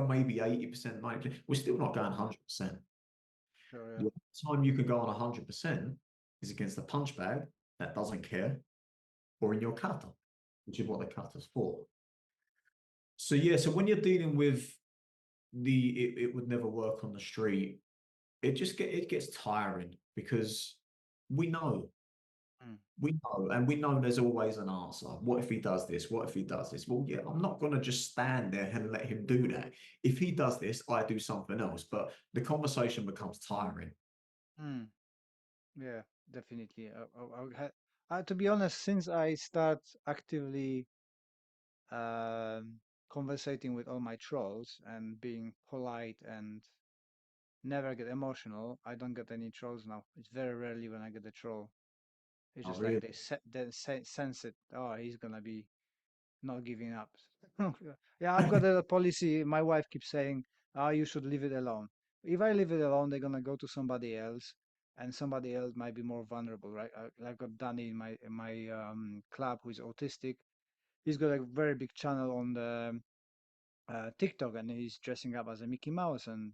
S7: maybe 80%, 90%. We're still not going 100%.
S6: Sure.
S7: The time you can go on 100% is against a punch bag that doesn't care, or in your kata, which is what the kata's for. So yeah, so when you're dealing with it would never work on the street, it gets tiring, because we know and we know there's always an answer. What if he does this? What if he does this? Well, yeah, I'm not going to just stand there and let him do that. If he does this, I do something else. But the conversation becomes tiring.
S6: Mm. Yeah, definitely. To be honest, since I start actively conversating with all my trolls and being polite and never get emotional, I don't get any trolls now. It's very rarely when I get a troll. It's
S7: I
S6: just like
S7: really,
S6: they sense it. Oh, he's gonna be not giving up. Yeah, I've got a policy. My wife keeps saying, "Ah, you should leave it alone." If I leave it alone, they're gonna go to somebody else, and somebody else might be more vulnerable, right? I've got Danny in my club who is autistic. He's got a very big channel on the TikTok, and he's dressing up as a Mickey Mouse, and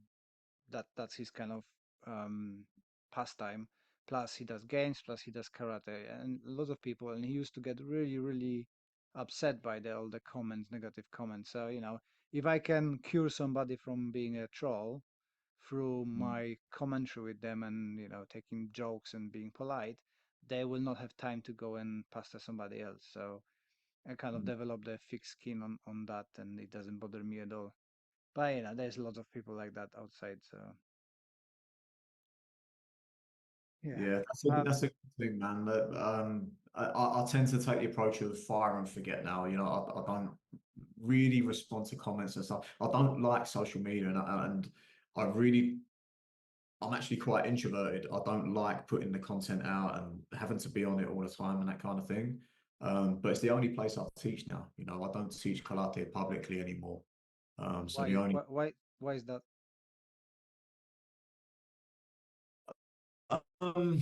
S6: that's his kind of um, pastime. Plus, he does games. Plus, he does karate, and a lot of people. And he used to get really, really upset by all the comments, negative comments. So if I can cure somebody from being a troll through my commentary with them and taking jokes and being polite, they will not have time to go and pastor somebody else. So I kind of developed a thick skin on that, and it doesn't bother me at all. But there's a lot of people like that outside. So yeah.
S7: Yeah, that's a good thing, man. That I tend to take the approach of fire and forget now. I don't really respond to comments and stuff. I don't like social media, and I'm actually quite introverted. I don't like putting the content out and having to be on it all the time and that kind of thing. But it's the only place I teach now. I don't teach karate publicly anymore. So
S6: Why
S7: the only
S6: why is that?
S7: um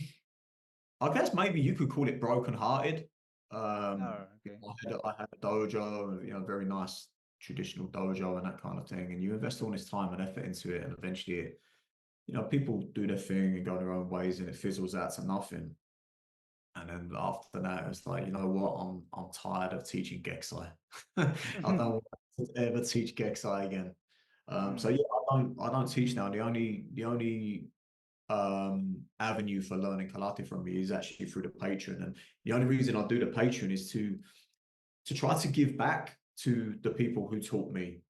S7: I guess maybe you could call it broken-hearted.
S6: Oh, okay.
S7: I had a dojo, very nice traditional dojo and that kind of thing. And you invest all this time and effort into it, and eventually people do their thing and go their own ways, and it fizzles out to nothing. And then after that, it's like, you know what? I'm tired of teaching Geksai. I don't want to ever teach Geksai again. So yeah, I don't teach now. The only avenue for learning karate from me is actually through the Patreon, and the only reason I do the Patreon is to try to give back to the people who taught me.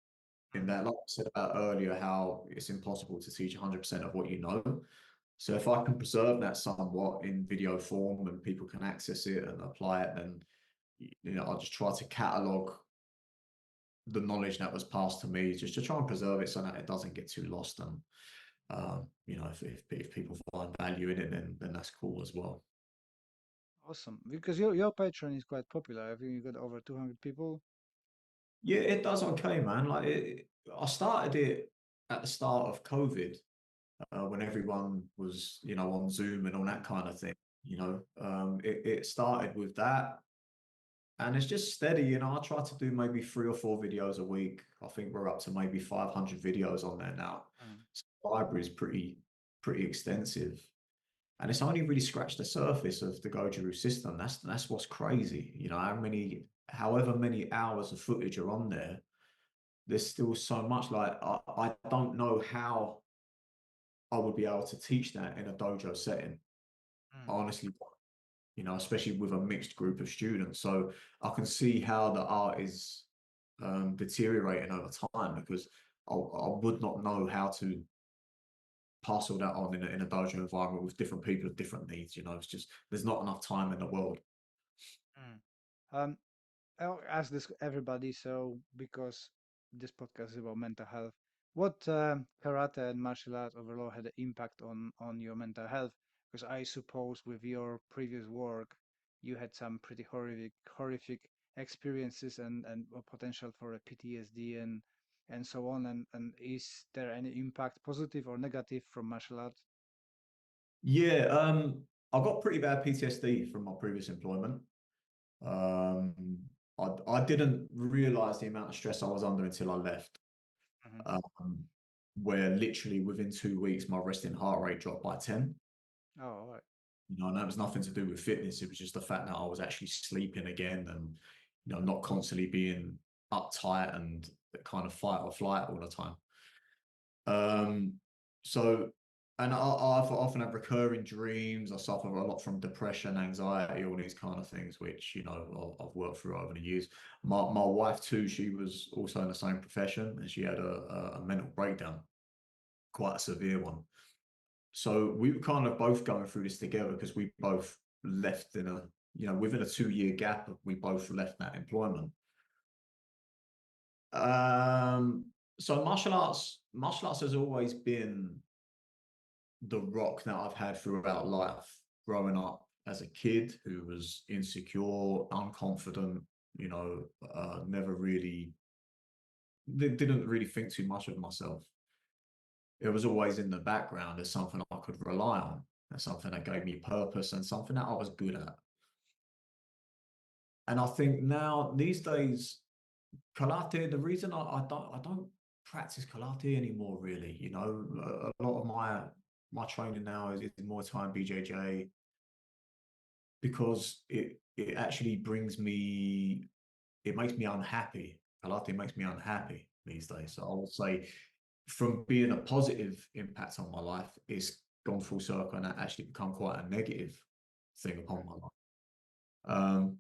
S7: In that, like I said about earlier, how it's impossible to teach 100% of what you know. So if I can preserve that somewhat in video form and people can access it and apply it, then I'll just try to catalog the knowledge that was passed to me, just to try and preserve it so that it doesn't get too lost. And if people find value in it, then that's cool as well.
S6: Awesome. Because your Patreon is quite popular. I think you got over 200 people.
S7: Yeah, it does okay, man. I started it at the start of COVID, when everyone was, on Zoom and all that kind of thing. It started with that, and it's just steady. I try to do maybe 3 or 4 videos a week. I think we're up to maybe 500 videos on there now. So the library is pretty extensive. And it's only really scratched the surface of the Goju Ryu system. That's what's crazy. However many hours of footage are on there, there's still so much. Like I don't know how I would be able to teach that in a dojo setting. I honestly, especially with a mixed group of students. So I can see how the art is deteriorating over time, because I would not know how to pass all that on in a dojo environment with different people with different needs. It's just, there's not enough time in the world.
S6: Um, I'll ask this everybody, so because this podcast is about mental health, what karate and martial arts overall had an impact on your mental health? Because I suppose with your previous work, you had some pretty horrific experiences and a potential for a PTSD and so on. And is there any impact, positive or negative, from martial arts?
S7: Yeah, I got pretty bad PTSD from my previous employment. Um, I didn't realize the amount of stress I was under until I left. Where literally within 2 weeks, my resting heart rate dropped by 10.
S6: Oh, all right.
S7: And that was nothing to do with fitness. It was just the fact that I was actually sleeping again, and not constantly being uptight and kind of fight or flight all the time. So, and I often have recurring dreams. I suffer a lot from depression, anxiety, all these kind of things, which I've worked through over the years. My wife too, she was also in the same profession, and she had a mental breakdown, quite a severe one. So we were kind of both going through this together, because we both left in within a 2-year gap. We both left that employment. So martial arts has always been the rock that I've had throughout life. Growing up as a kid who was insecure, unconfident, never really didn't really think too much of myself. It was always in the background as something I could rely on, and something that gave me purpose, and something that I was good at. And I think now, these days, karate, the reason I don't practice karate anymore, really, a lot of my training now is Muay Thai BJJ, because it actually it makes me unhappy. Karate makes me unhappy these days. So I would say from being a positive impact on my life, it's gone full circle and that actually become quite a negative thing upon my life.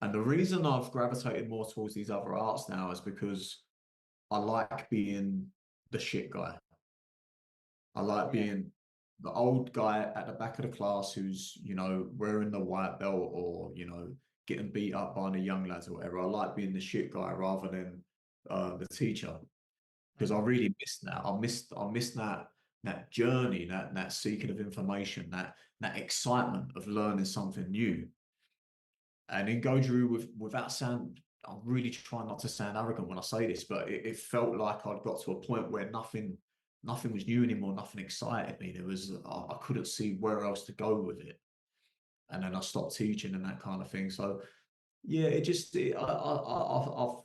S7: And the reason I've gravitated more towards these other arts now is because I like being the shit guy. I like being the old guy at the back of the class who's, you know, wearing the white belt or, you know, getting beat up by the young lads or whatever. I like being the shit guy rather than the teacher, because I really missed that. I missed that journey, that seeking of information, that excitement of learning something new. And in Goju, without sound, I'm really trying not to sound arrogant when I say this, but it felt like I'd got to a point where nothing was new anymore, nothing excited me. I couldn't see where else to go with it. And then I stopped teaching and that kind of thing. So yeah, I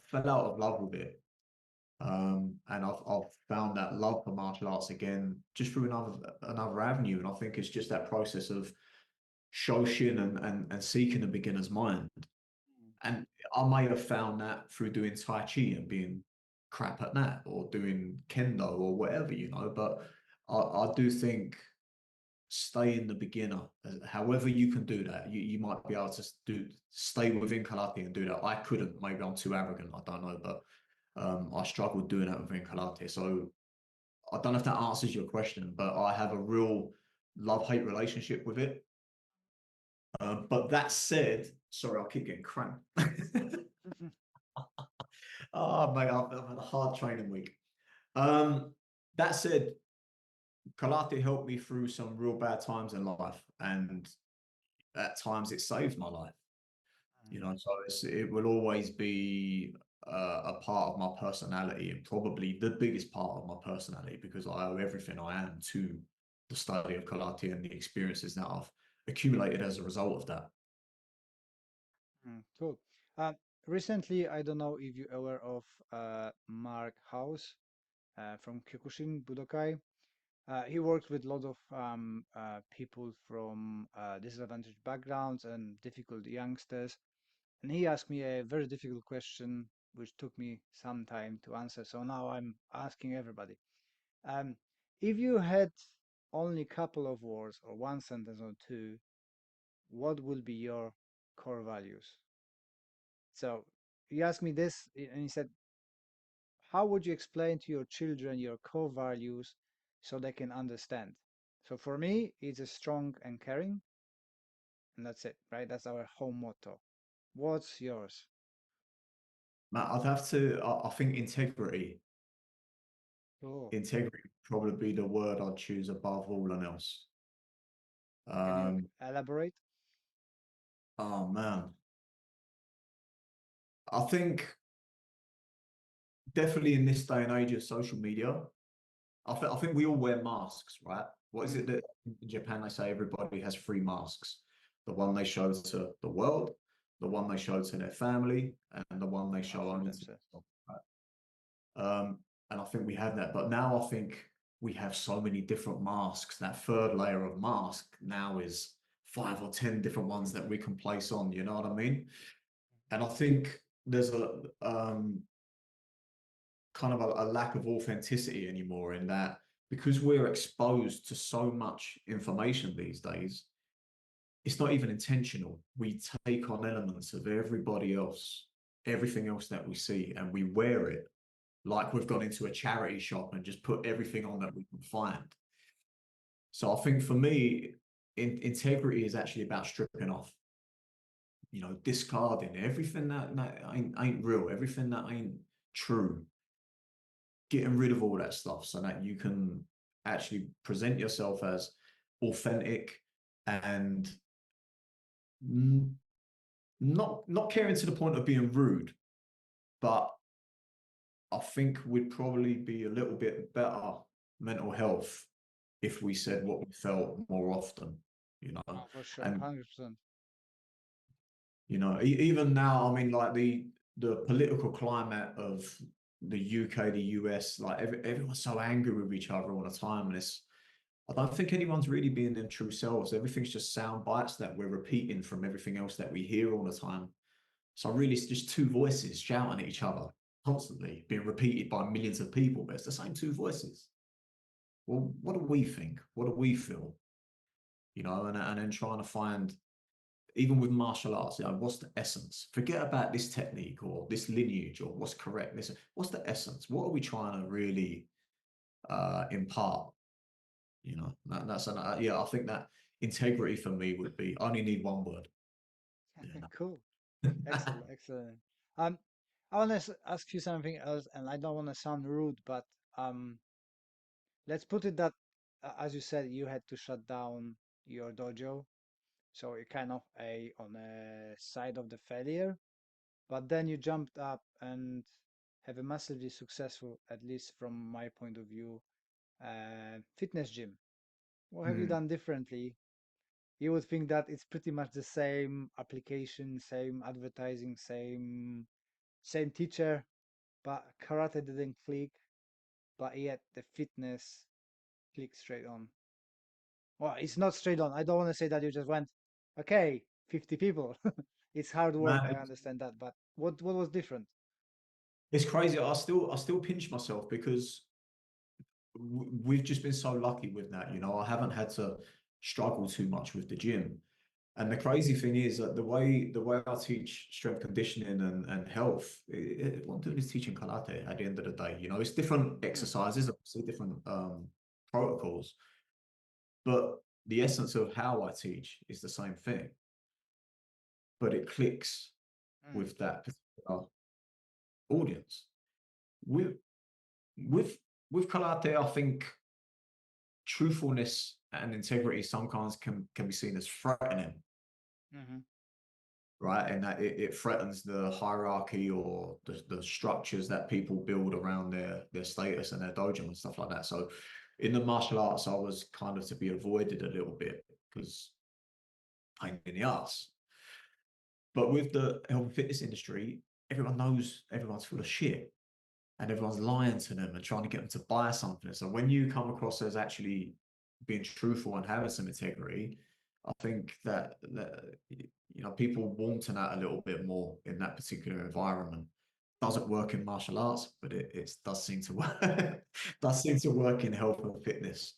S7: fell out of love with it. And I've found that love for martial arts again, just through another avenue. And I think it's just that process of Shoshin and seeking a beginner's mind. And I may have found that through doing Tai Chi and being crap at that, or doing Kendo or whatever, you know, but I do think stay the beginner. However you can do that, you might be able to stay within karate and do that. I couldn't, maybe I'm too arrogant, I don't know, but I struggled doing that within karate. So I don't know if that answers your question, but I have a real love-hate relationship with it. But that said, sorry, I'll keep getting cramped. Oh, mate, I've had a hard training week. That said, karate helped me through some real bad times in life, and at times it saved my life. You know, so it will always be a part of my personality, and probably the biggest part of my personality, because I owe everything I am to the study of karate and the experiences that I've accumulated as a result of that.
S6: Cool. Recently, I don't know if you're aware of Mark House from Kyokushin Budokai. He works with a lot of people from disadvantaged backgrounds and difficult youngsters. And he asked me a very difficult question, which took me some time to answer. So now I'm asking everybody. If you had only a couple of words or one sentence or two, what would be your core values? So he asked me this, and he said, how would you explain to your children your core values so they can understand? So for me, it's a strong and caring, and that's it, right? That's our home motto. What's yours?
S7: Matt, I'd have to, I think integrity.
S6: Cool.
S7: Integrity would probably be the word I'd choose above all else.
S6: Can you elaborate?
S7: Oh man. I think definitely in this day and age of social media, I think we all wear masks, right? What is it that in Japan they say everybody has 3 masks? The one they show to the world, the one they show to their family, and the one they show only to themselves, right? And I think we have that, but now I think we have so many different masks. That third layer of mask now is 5 or 10 different ones that we can place on, you know what I mean? And I think there's a kind of a lack of authenticity anymore, in that because we're exposed to so much information these days, it's not even intentional. We take on elements of everybody else, everything else that we see, and we wear it like we've gone into a charity shop and just put everything on that we can find. So I think for me, integrity is actually about stripping off, you know, discarding everything that ain't real, everything that ain't true, getting rid of all that stuff so that you can actually present yourself as authentic and not caring to the point of being rude, but I think we'd probably be a little bit better mental health if we said what we felt more often, you know.
S6: Oh, for sure,
S7: And
S6: 100%.
S7: you know, even now, I mean, like the political climate of the UK, the US, like everyone's so angry with each other all the time, and I don't think anyone's really being their true selves. Everything's just sound bites that we're repeating from everything else that we hear all the time. So really, it's just two voices shouting at each other. constantly, being repeated by millions of people, but it's the same two voices. Well, what do we think? What do we feel? You know, and then trying to find, even with martial arts, you know, what's the essence? Forget about this technique or this lineage or what's correct. This, what's the essence? What are we trying to really impart? You know, that's an yeah. I think that integrity for me would be, I only need one word. Yeah.
S6: Cool. Excellent, excellent. Um, I want to ask you something else, and I don't want to sound rude, but um, let's put it that, as you said, you had to shut down your dojo, so you're kind of on a side of the failure, but then you jumped up and have a massively successful, at least from my point of view, fitness gym. What have you
S7: Hmm.
S6: done differently? You would think that it's pretty much the same application, same advertising, same teacher, but karate didn't click, but yet the fitness clicked straight on. Well, it's not straight on. I don't want to say that you just went, okay, 50 people. It's hard work, I
S7: Man,
S6: understand that, but what was different?
S7: it's crazy. I still pinch myself because we've just been so lucky with that. You know, I haven't had to struggle too much with the gym. And the crazy thing is that the way I teach strength conditioning and health, what I'm doing is teaching karate at the end of the day. You know, it's different
S6: Hmm.
S7: exercises, obviously different protocols, but the essence of how I teach is the same thing. But it clicks
S6: Hmm.
S7: with that particular audience. With with with karate, I think truthfulness and integrity sometimes can be seen as threatening,
S6: Hmm.
S7: right? And that it threatens the hierarchy or the structures that people build around their status and their dojo and stuff like that. So in the martial arts, I was kind of to be avoided a little bit because pain in the ass. But with the health and fitness industry, everyone knows everyone's full of shit and everyone's lying to them and trying to get them to buy something. So when you come across as actually being truthful and having some integrity, I think that you know, people warm to that a little bit more in that particular environment. Doesn't work in martial arts, but it does seem to work. Does seem to work in health and fitness.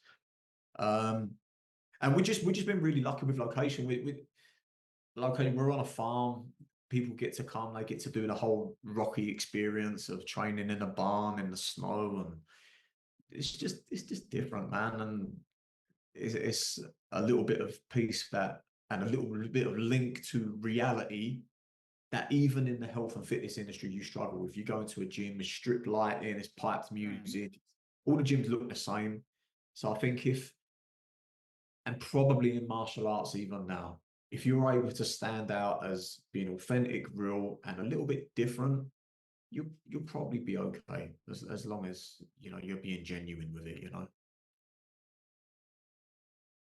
S7: Um, and we just been really lucky with location. We located, we're on a farm. People get to come, they get to do the whole rocky experience of training in a barn in the snow, and it's just different, man. And it's a little bit of peace that, and a little bit of link to reality that even in the health and fitness industry you struggle with. You go into a gym, it's strict lighting, it's piped
S6: Hmm.
S7: music, all the gyms look the same. So I think if, and probably in martial arts even now, if you're able to stand out as being authentic, real, and a little bit different, you'll probably be okay as long as you know you're being genuine with it. You know.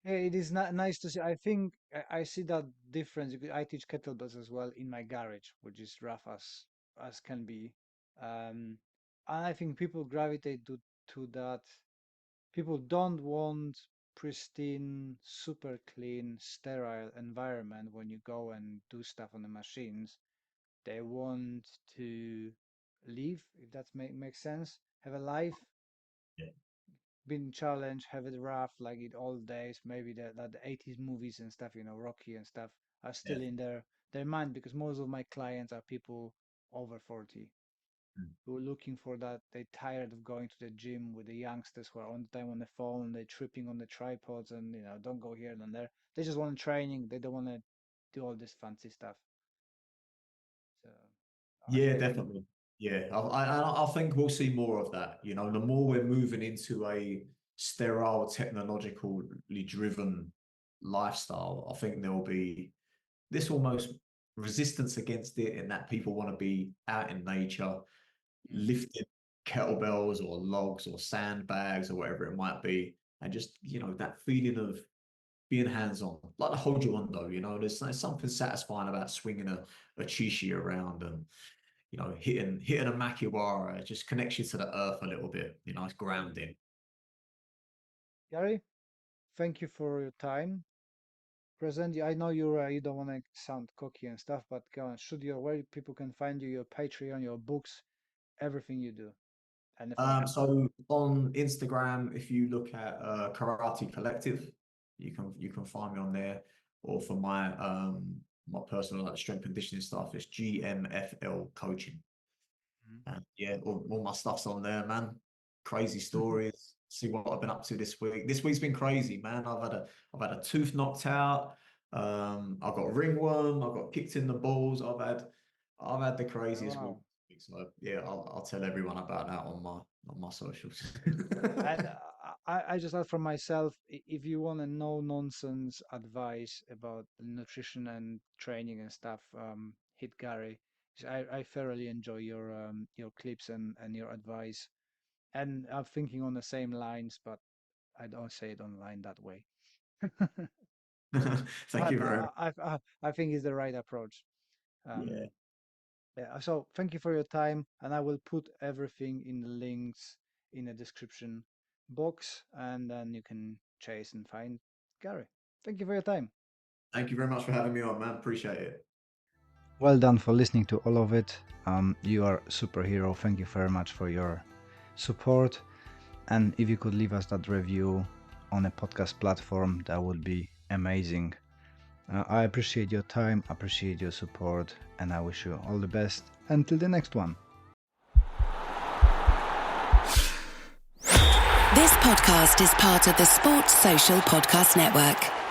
S6: Yeah, it is not nice to see. I think I see that difference because I teach kettlebells as well in my garage, which is rough as can be. And I think people gravitate to that. People don't want pristine, super clean, sterile environment when you go and do stuff on the machines. They want to live, if that makes sense, have a life,
S7: Yeah.
S6: been challenged, have it rough, like in old days. Maybe that the 80s movies and stuff, Rocky and stuff, are
S7: Yeah.
S6: still in their mind because most of my clients are people over 40
S7: Mm.
S6: who are looking for that. They're tired of going to the gym with the youngsters who are on the time on the phone, they're tripping on the tripods and don't go here and there. They just want training. They don't want to do all this fancy stuff. So I
S7: Yeah,
S6: think
S7: definitely. Yeah, I think we'll see more of that. You know, the more we're moving into a sterile, technologically driven lifestyle, I think there will be this almost resistance against it, in that people want to be out in nature,
S6: mm,
S7: lifting kettlebells or logs or sandbags or whatever it might be, and just that feeling of being hands-on, like the Hojo. There's something satisfying about swinging a chishi around and hitting a makiwara. It just connects you to the earth a little bit. It's
S6: mm.
S7: grounding.
S6: Gary, thank you for your time. Present. I know you don't want to sound cocky and stuff, but go on, shoot your where people can find you, your Patreon, your books, everything you do? And if I have
S7: So on Instagram, if you look at Karate Collective, you can find me on there. Or for my my personal like strength conditioning stuff, it's GMFL Coaching. And yeah, all my stuff's on there, man. Crazy stories. See what I've been up to this week. This week's been crazy, man. I've had a tooth knocked out. I've got ringworm. I've got kicked in the balls. I've had the craziest
S6: Wow.
S7: week. So yeah, I'll tell everyone about that on my socials.
S6: And I just add from myself, if you want a no nonsense advice about nutrition and training and stuff, hit Gary. I thoroughly enjoy your clips and your advice. And I'm thinking on the same lines, but I don't say it online that way.
S7: Thank you very much.
S6: I think it's the right approach.
S7: Yeah.
S6: Yeah, so thank you for your time, and I will put everything in the links in the description box, and then you can chase and find Gary. Thank you for your time.
S7: Thank you very much for having me on, man. Appreciate it.
S6: Well done for listening to all of it. You are a superhero. Thank you very much for your support. And if you could leave us that review on a podcast platform, that would be amazing. I appreciate your time, appreciate your support, and I wish you all the best until the next one.
S8: This podcast is part of the Sports Social Podcast Network.